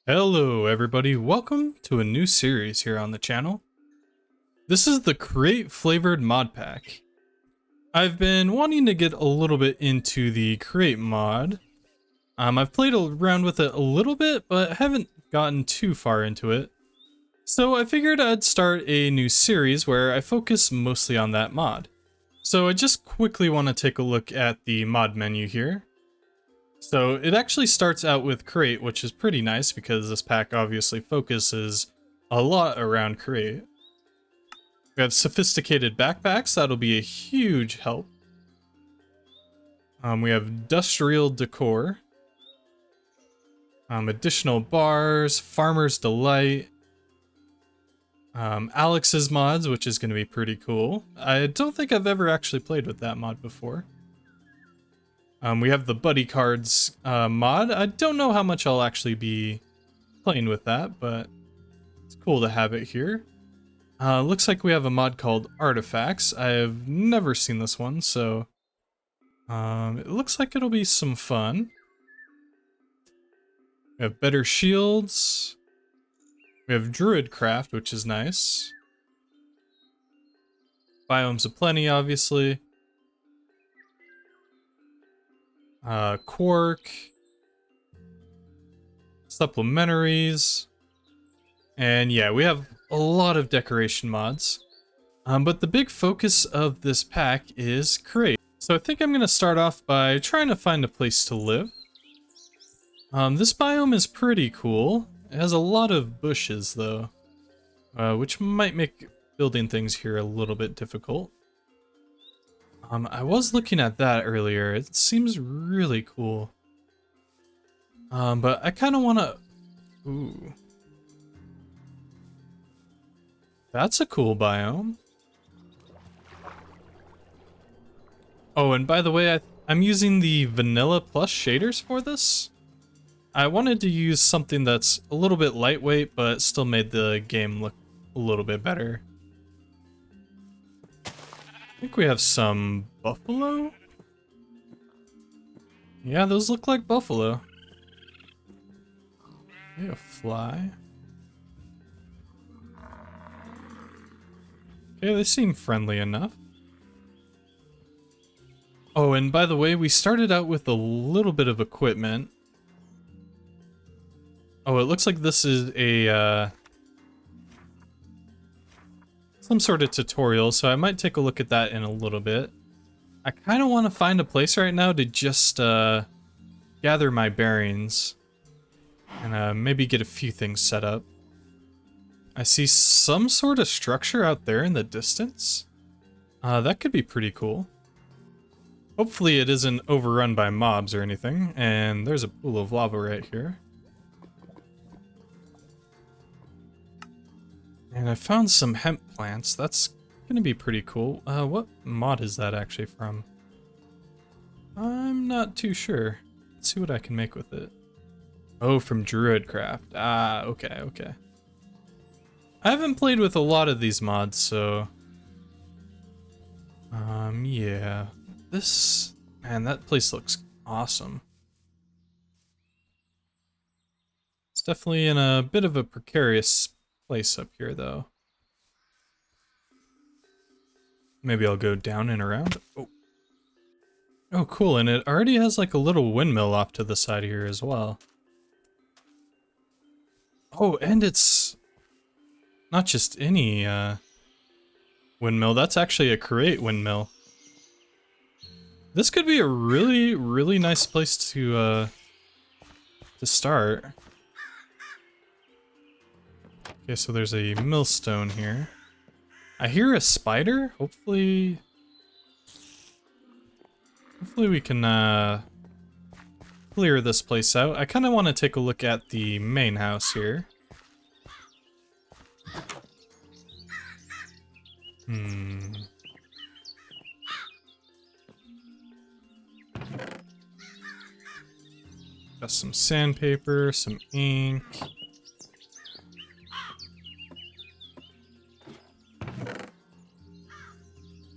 Hello everybody, welcome to a new series here on the channel. This is the Create flavored mod pack. I've been wanting to get a little bit into the Create mod. I've played around with it a little bit, but haven't gotten too far into it. So I figured I'd start a new series where I focus mostly on that mod. So I just quickly want to take a look at the mod menu here. So it actually starts out with Create, which is pretty nice because this pack obviously focuses a lot around Create. We have sophisticated backpacks, that'll be a huge help. We have industrial decor. Additional bars, Farmer's Delight. Alex's mods, which is going to be pretty cool. I don't think I've ever actually played with that mod before. We have the Buddy Cards mod. I don't know how much I'll actually be playing with that, but it's cool to have it here. Looks like we have a mod called Artifacts. I have never seen this one, so it looks like it'll be some fun. We have better shields. We have Druidcraft, which is nice. Biomes aplenty, obviously. Quark, supplementaries, and yeah, we have a lot of decoration mods. But the big focus of this pack is Create. So I think I'm going to start off by trying to find a place to live. This biome is pretty cool. It has a lot of bushes though, which might make building things here a little bit difficult. I was looking at that earlier. It seems really cool. But I kind of want to... Ooh. That's a cool biome. Oh, and by the way, I'm using the Vanilla Plus shaders for this. I wanted to use something that's a little bit lightweight, but still made the game look a little bit better. I think we have some buffalo. Yeah, those look like buffalo. Okay, a fly. Okay, they seem friendly enough. Oh, and by the way, we started out with a little bit of equipment. Oh, it looks like this is a some sort of tutorial, so I might take a look at that in a little bit. I kind of want to find a place right now to just gather my bearings and maybe get a few things set up. I see some sort of structure out there in the distance. That could be pretty cool. Hopefully it isn't overrun by mobs or anything, and there's a pool of lava right here. And I found some hemp plants. That's gonna be pretty cool. What mod is that actually from? I'm not too sure. Let's see what I can make with it. Oh, from Druidcraft. Ah, okay, okay. I haven't played with a lot of these mods, so... yeah. Man, that place looks awesome. It's definitely in a bit of a precarious place up here, though. Maybe I'll go down and around. Oh. Oh, cool, and it already has like a little windmill off to the side here as well. Oh, and it's not just any windmill, that's actually a Create windmill. This could be a really, really nice place to start. Okay, so there's a millstone here. I hear a spider. Hopefully we can clear this place out. I kind of want to take a look at the main house here. Got some sandpaper, some ink.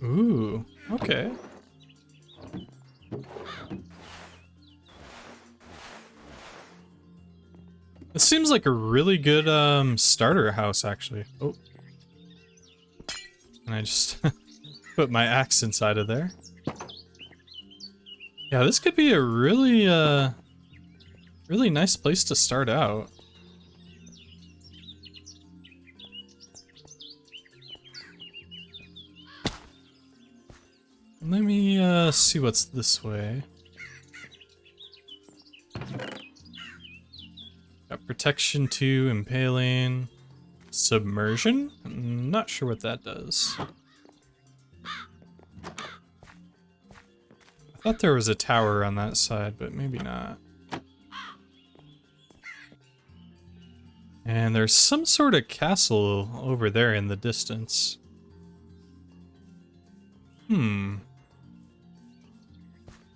Ooh, okay. This seems like a really good starter house, actually. Oh. And I just put my axe inside of there. Yeah, this could be a really, really nice place to start out. Let me see what's this way. Got protection 2, impaling, submersion? I'm not sure what that does. I thought there was a tower on that side, but maybe not. And there's some sort of castle over there in the distance.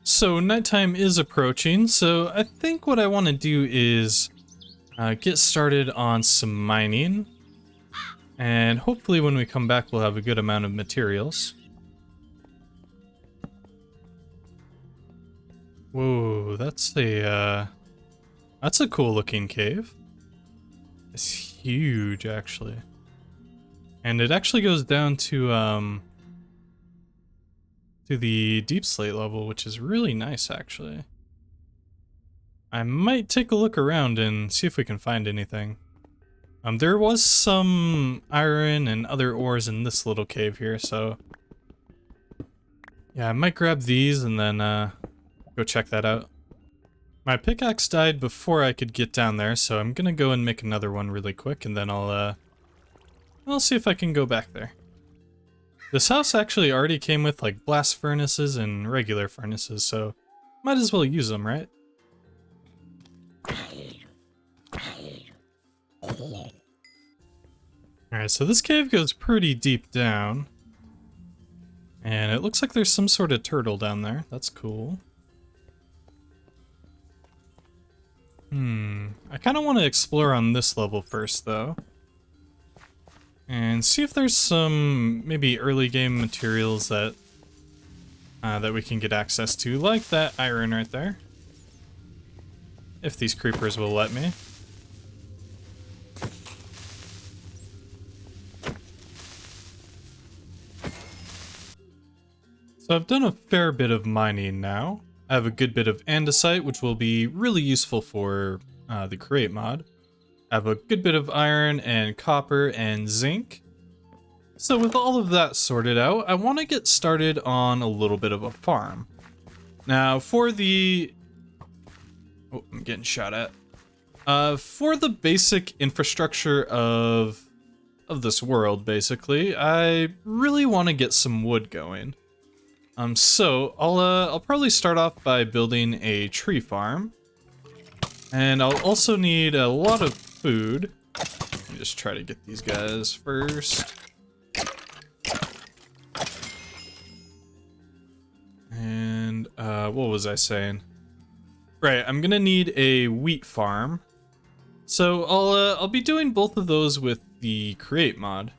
So nighttime is approaching, so I think what I want to do is get started on some mining. And hopefully when we come back we'll have a good amount of materials. Whoa, that's a cool looking cave. It's huge, actually. And it actually goes down to the deep slate level, which is really nice, actually. I might take a look around and see if we can find anything. There was some iron and other ores in this little cave here, so yeah, I might grab these and then go check that out. My pickaxe died before I could get down there, so I'm gonna go and make another one really quick, and then I'll see if I can go back there. This house actually already came with like blast furnaces and regular furnaces, so might as well use them, right? Alright, so this cave goes pretty deep down. And it looks like there's some sort of turtle down there. That's cool. I kind of want to explore on this level first, though. And see if there's some maybe early game materials that that we can get access to, like that iron right there. If these creepers will let me. So I've done a fair bit of mining now. I have a good bit of andesite, which will be really useful for the Create mod. I have a good bit of iron and copper and zinc. So with all of that sorted out, I want to get started on a little bit of a farm. Now for the... Oh, I'm getting shot at. For the basic infrastructure of this world, basically, I really want to get some wood going. So I'll probably start off by building a tree farm, and I'll also need a lot of food. Let me just try to get these guys first. And what was I saying? Right, I'm gonna need a wheat farm. So I'll be doing both of those with the Create mod.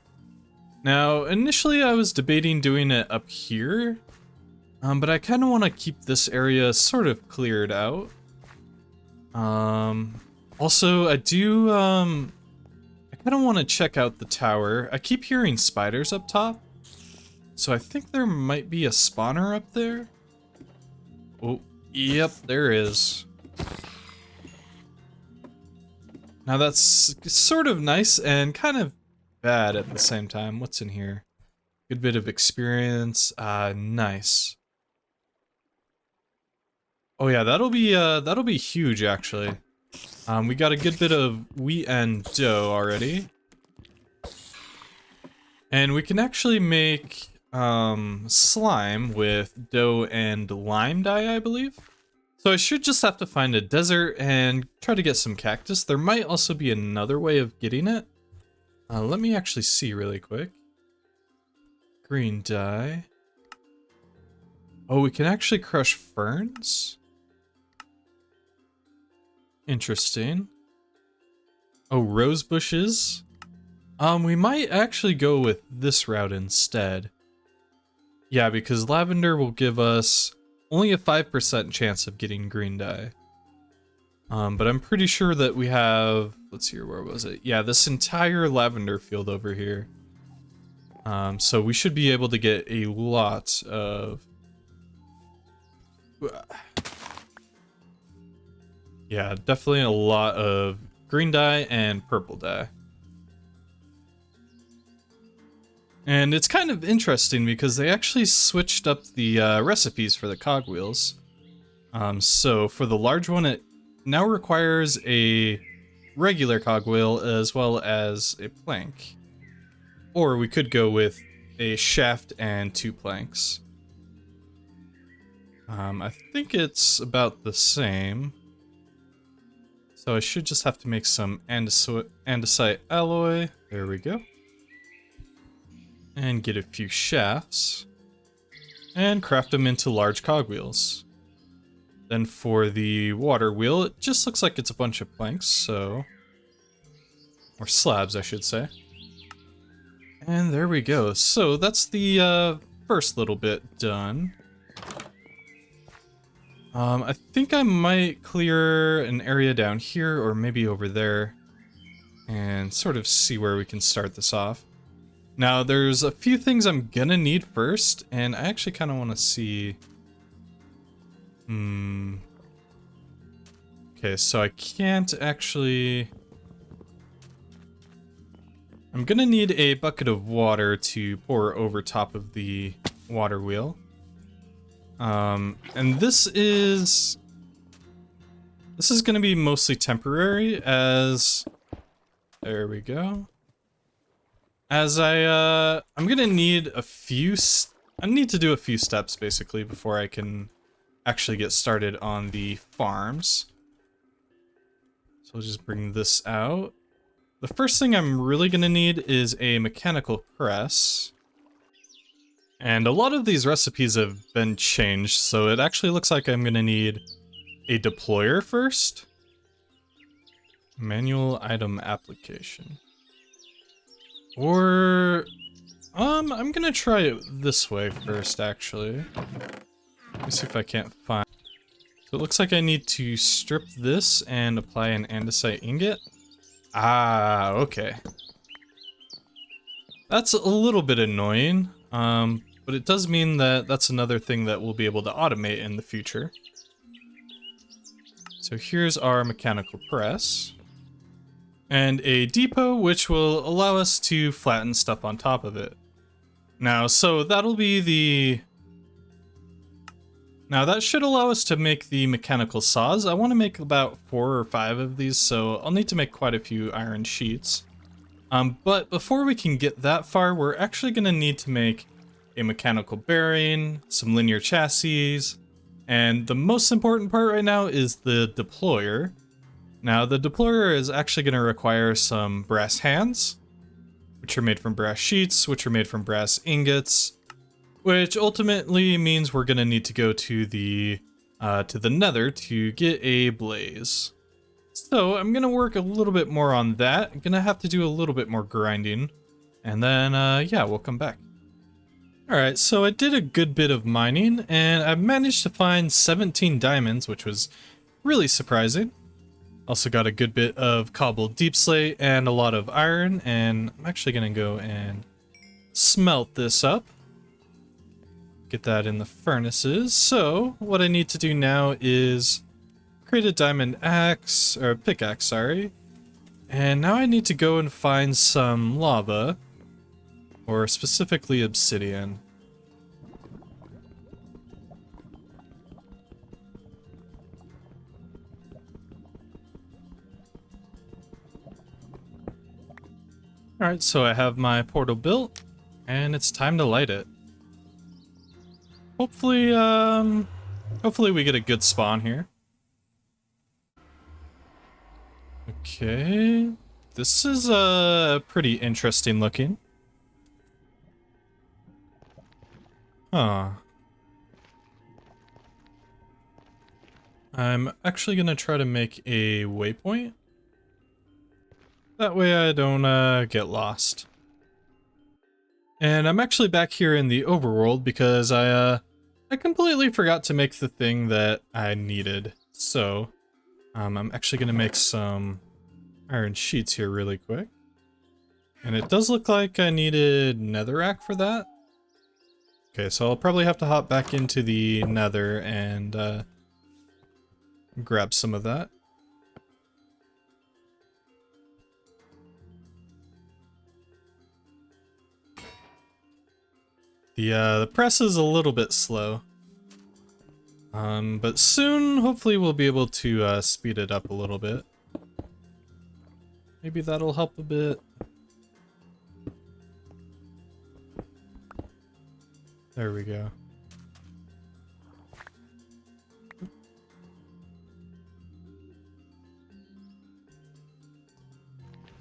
Now, initially I was debating doing it up here. But I kind of want to keep this area sort of cleared out. Also, I kind of want to check out the tower. I keep hearing spiders up top, so I think there might be a spawner up there. Oh, yep, there is. Now that's sort of nice and kind of bad at the same time. What's in here? Good bit of experience. Nice. Oh yeah, that'll be huge, actually. We got a good bit of wheat and dough already. And we can actually make slime with dough and lime dye, I believe. So I should just have to find a desert and try to get some cactus. There might also be another way of getting it. Let me actually see really quick. Green dye. Oh, we can actually crush ferns? Interesting. Oh, rose bushes? We might actually go with this route instead. Yeah, because lavender will give us only a 5% chance of getting green dye. But I'm pretty sure that we have, let's see here, where was it? Yeah, this entire lavender field over here. So we should be able to get a lot of... Yeah, definitely a lot of green dye and purple dye. And it's kind of interesting because they actually switched up the recipes for the cogwheels. So for the large one, it now requires a regular cogwheel as well as a plank. Or we could go with a shaft and 2 planks. I think it's about the same. So I should just have to make some andesite alloy. There we go. And get a few shafts. And craft them into large cogwheels. Then for the water wheel, it just looks like it's a bunch of planks, so... Or slabs, I should say. And there we go. So that's the first little bit done. I think I might clear an area down here or maybe over there and sort of see where we can start this off. Now there's a few things I'm gonna need first, and I actually kind of want to see... Okay, so I can't actually... I'm gonna need a bucket of water to pour over top of the water wheel. And this is gonna be mostly temporary as, there we go. As I'm gonna need I need to do a few steps basically before I can actually get started on the farms. So I'll just bring this out. The first thing I'm really gonna need is a mechanical press. And a lot of these recipes have been changed, so it actually looks like I'm gonna need a deployer first. Manual item application. Or, I'm gonna try it this way first, actually. Let me see if I can't find... So it looks like I need to strip this and apply an andesite ingot. Ah, okay. That's a little bit annoying. But it does mean that that's another thing that we'll be able to automate in the future. So here's our mechanical press. And a depot which will allow us to flatten stuff on top of it. Now, so that'll be the... Now that should allow us to make the mechanical saws. I want to make about 4 or 5 of these, so I'll need to make quite a few iron sheets. But before we can get that far, we're actually going to need to make a mechanical bearing, some linear chassis, and the most important part right now is the deployer. Now the deployer is actually going to require some brass hands, which are made from brass sheets, which are made from brass ingots, which ultimately means we're going to need to go to the nether to get a blaze. So I'm going to work a little bit more on that. I'm going to have to do a little bit more grinding, and then yeah, we'll come back. Alright, so I did a good bit of mining, and I managed to find 17 diamonds, which was really surprising. Also got a good bit of cobbled deep slate and a lot of iron, and I'm actually going to go and smelt this up. Get that in the furnaces. So, what I need to do now is create a diamond axe, or pickaxe, sorry. And now I need to go and find some lava. Or specifically obsidian. Alright, so I have my portal built, and it's time to light it. Hopefully, hopefully we get a good spawn here. Okay, this is pretty interesting looking. Huh. I'm actually gonna try to make a waypoint. That way I don't get lost. And I'm actually back here in the overworld because I completely forgot to make the thing that I needed. So I'm actually gonna make some iron sheets here really quick. And it does look like I needed netherrack for that. Okay, so I'll probably have to hop back into the nether and grab some of that. The press is a little bit slow. But soon, hopefully we'll be able to speed it up a little bit. Maybe that'll help a bit. There we go.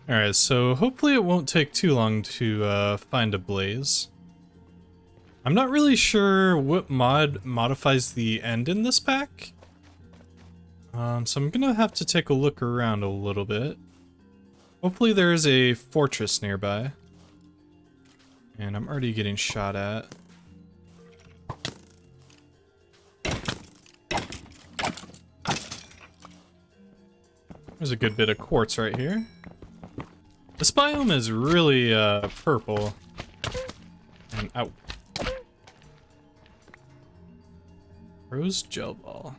Alright, so hopefully it won't take too long to find a blaze. I'm not really sure what mod modifies the end in this pack. So I'm gonna have to take a look around a little bit. Hopefully there's a fortress nearby. And I'm already getting shot at. There's a good bit of quartz right here. This biome is really purple. And out. Rose gel ball.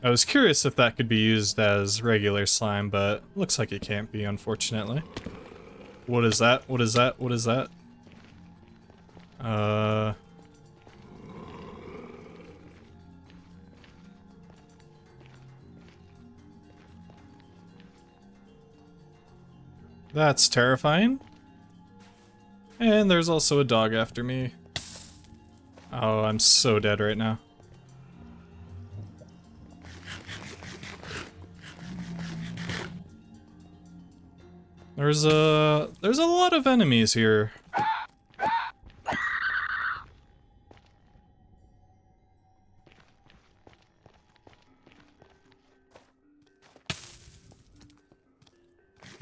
I was curious if that could be used as regular slime, but looks like it can't be, unfortunately. What is that? What is that? What is that? That's terrifying. And there's also a dog after me. Oh, I'm so dead right now. There's a lot of enemies here.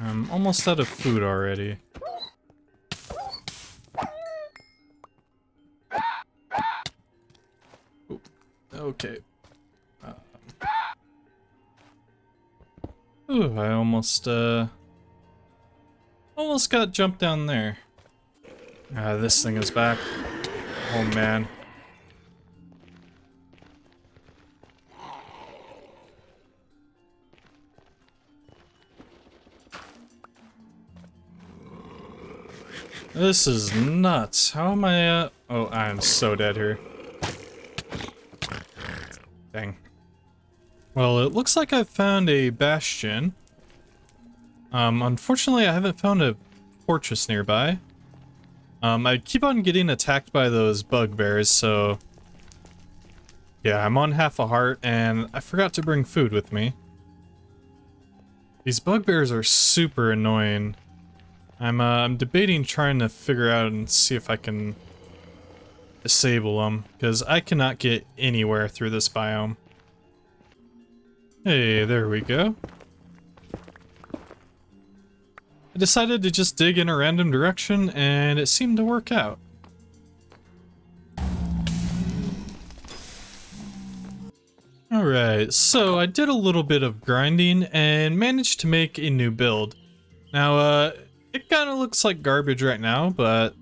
I'm almost out of food already. Ooh, okay. Ooh, I almost got jumped down there. This thing is back. Oh man. This is nuts. How am I, oh, I am so dead here. Dang. Well, it looks like I've found a bastion. Unfortunately, I haven't found a fortress nearby. I keep on getting attacked by those bugbears, so... yeah, I'm on half a heart, and I forgot to bring food with me. These bugbears are super annoying. I'm debating trying to figure out and see if I can disable them, because I cannot get anywhere through this biome. Hey, there we go. I decided to just dig in a random direction, and it seemed to work out. Alright, so I did a little bit of grinding and managed to make a new build. Now, it kind of looks like garbage right now, but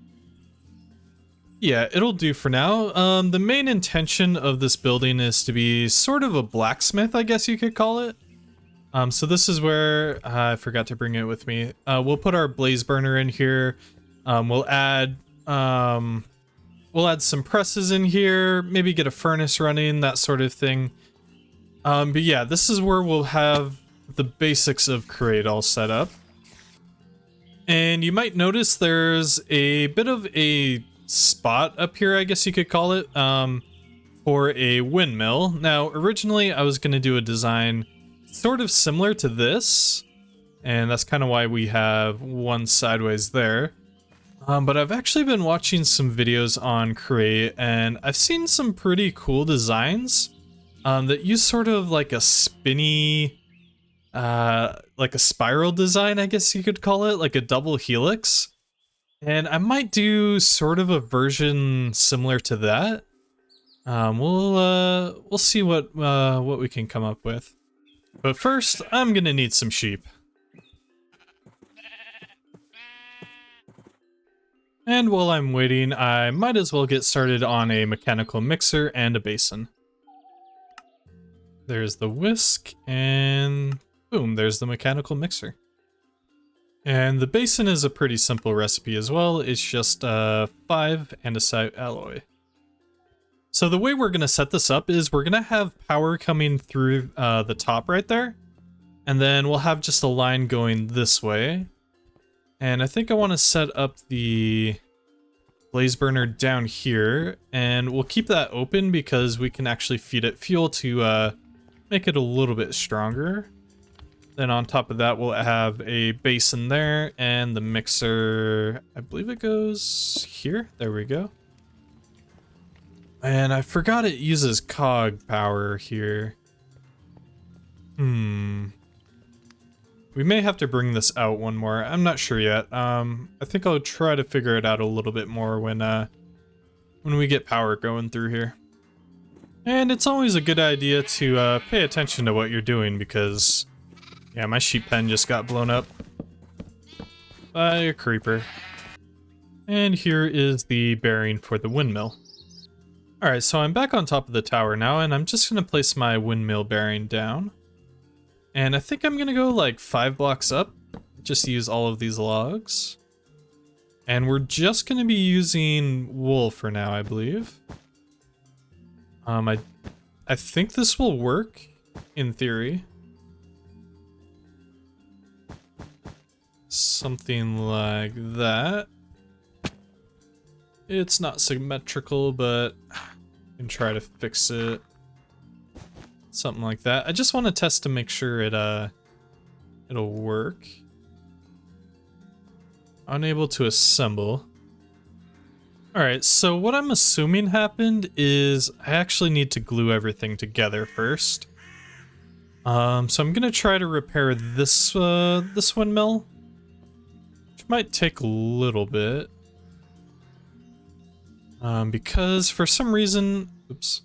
yeah, it'll do for now. The main intention of this building is to be sort of a blacksmith, I guess you could call it. So this is where I forgot to bring it with me. We'll put our blaze burner in here. We'll add some presses in here, maybe get a furnace running, that sort of thing. But yeah, this is where we'll have the basics of Create all set up. And you might notice there's a bit of a spot up here, I guess you could call it, for a windmill. Now, originally I was going to do a design sort of similar to this, and that's kind of why we have one sideways there. But I've actually been watching some videos on Create, and I've seen some pretty cool designs that use sort of like a spinny, like a spiral design, I guess you could call it, like a double helix. And I might do sort of a version similar to that. We'll see what we can come up with. But first, I'm gonna need some sheep. And while I'm waiting, I might as well get started on a mechanical mixer and a basin. There's the whisk, and boom, there's the mechanical mixer. And the basin is a pretty simple recipe as well. It's just 5 andesite alloy. So the way we're going to set this up is we're going to have power coming through the top right there. And then we'll have just a line going this way. And I think I want to set up the blaze burner down here. And we'll keep that open because we can actually feed it fuel to make it a little bit stronger. Then on top of that, we'll have a basin there, and the mixer, I believe it goes here. There we go. And I forgot it uses cog power here. We may have to bring this out one more. I'm not sure yet. I think I'll try to figure it out a little bit more when we get power going through here. And it's always a good idea to pay attention to what you're doing because, yeah, my sheep pen just got blown up by a creeper. And here is the bearing for the windmill. Alright, so I'm back on top of the tower now, and I'm just going to place my windmill bearing down. And I think I'm going to go like 5 blocks up, just use all of these logs. And we're just going to be using wool for now, I believe. I think this will work, in theory. Something like that. It's not symmetrical, but I can try to fix it. Something like that. I just want to test to make sure it'll work. Unable to assemble. Alright, so what I'm assuming happened is I actually need to glue everything together first. So I'm gonna try to repair this this windmill, which might take a little bit. Because for some reason, oops.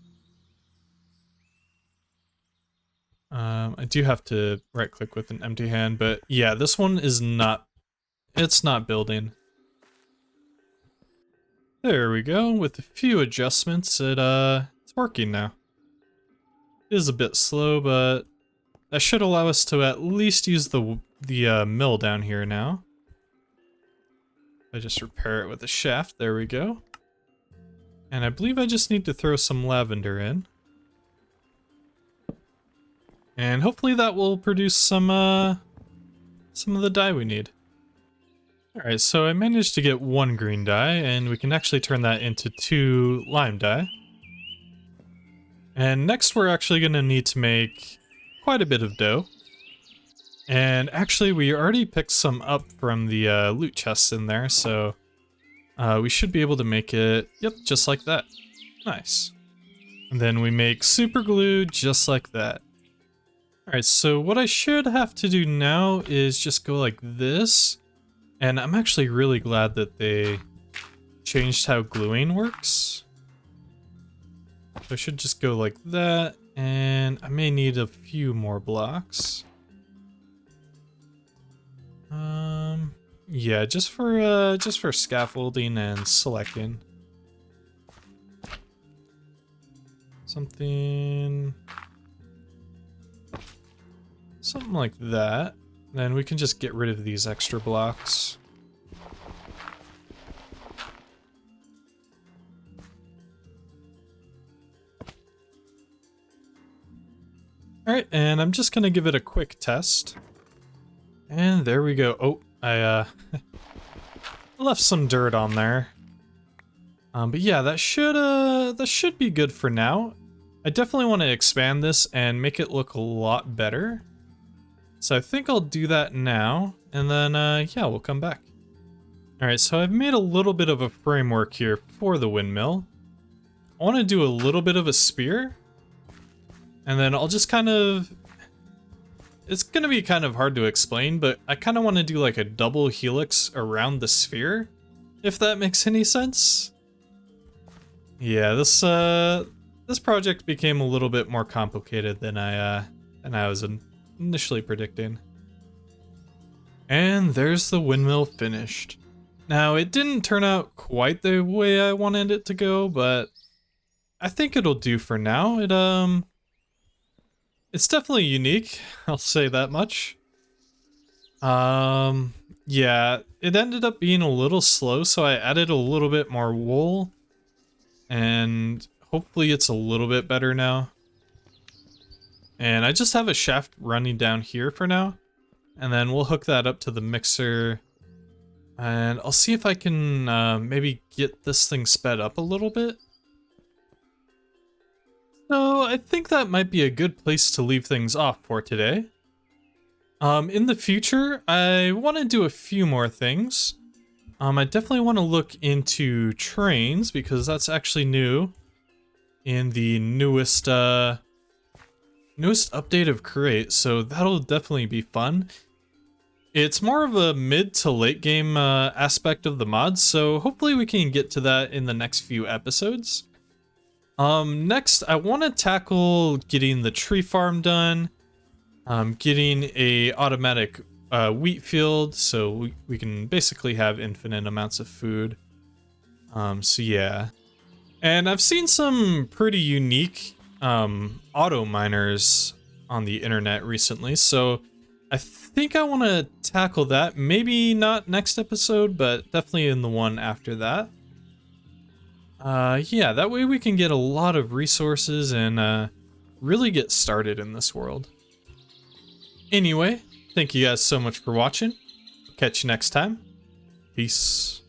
I do have to right click with an empty hand, but yeah, this one is not, it's not building. There we go. With a few adjustments, it's working now. It is a bit slow, but that should allow us to at least use the mill down here now. I just repair it with a shaft. There we go. And I believe I just need to throw some lavender in. And hopefully that will produce some of the dye we need. Alright, so I managed to get 1 green dye, and we can actually turn that into 2 lime dye. And next we're actually going to need to make quite a bit of dough. And actually we already picked some up from the loot chests in there, so we should be able to make it, yep, just like that. Nice. And then we make super glue just like that. Alright, so what I should have to do now is just go like this. And I'm actually really glad that they changed how gluing works. So I should just go like that, and I may need a few more blocks. Yeah, just for scaffolding and selecting. Something like that. Then we can just get rid of these extra blocks. Alright, and I'm just gonna give it a quick test. And there we go. Oh, I left some dirt on there. But yeah, that should be good for now. I definitely want to expand this and make it look a lot better. So I think I'll do that now, and then yeah, we'll come back. Alright, so I've made a little bit of a framework here for the windmill. I want to do a little bit of a spear, and then I'll just kind of... It's going to be kind of hard to explain, but I kind of want to do like a double helix around the sphere, if that makes any sense. Yeah, this this project became a little bit more complicated than I was initially predicting. And there's the windmill finished. Now, it didn't turn out quite the way I wanted it to go, but I think it'll do for now. It's definitely unique, I'll say that much. Yeah, it ended up being a little slow, so I added a little bit more wool, and hopefully it's a little bit better now. And I just have a shaft running down here for now, and then we'll hook that up to the mixer, and I'll see if I can maybe get this thing sped up a little bit. So I think that might be a good place to leave things off for today. In the future, I want to do a few more things. I definitely want to look into trains because that's actually new in the newest update of Create, so that'll definitely be fun. It's more of a mid to late game aspect of the mods, so hopefully we can get to that in the next few episodes. Next, I want to tackle getting the tree farm done. Getting a automatic wheat field, so we can basically have infinite amounts of food. So yeah. And I've seen some pretty unique auto miners on the internet recently, so I think I want to tackle that. Maybe not next episode, but definitely in the one after that. Yeah, that way we can get a lot of resources and really get started in this world. Anyway, thank you guys so much for watching. Catch you next time. Peace.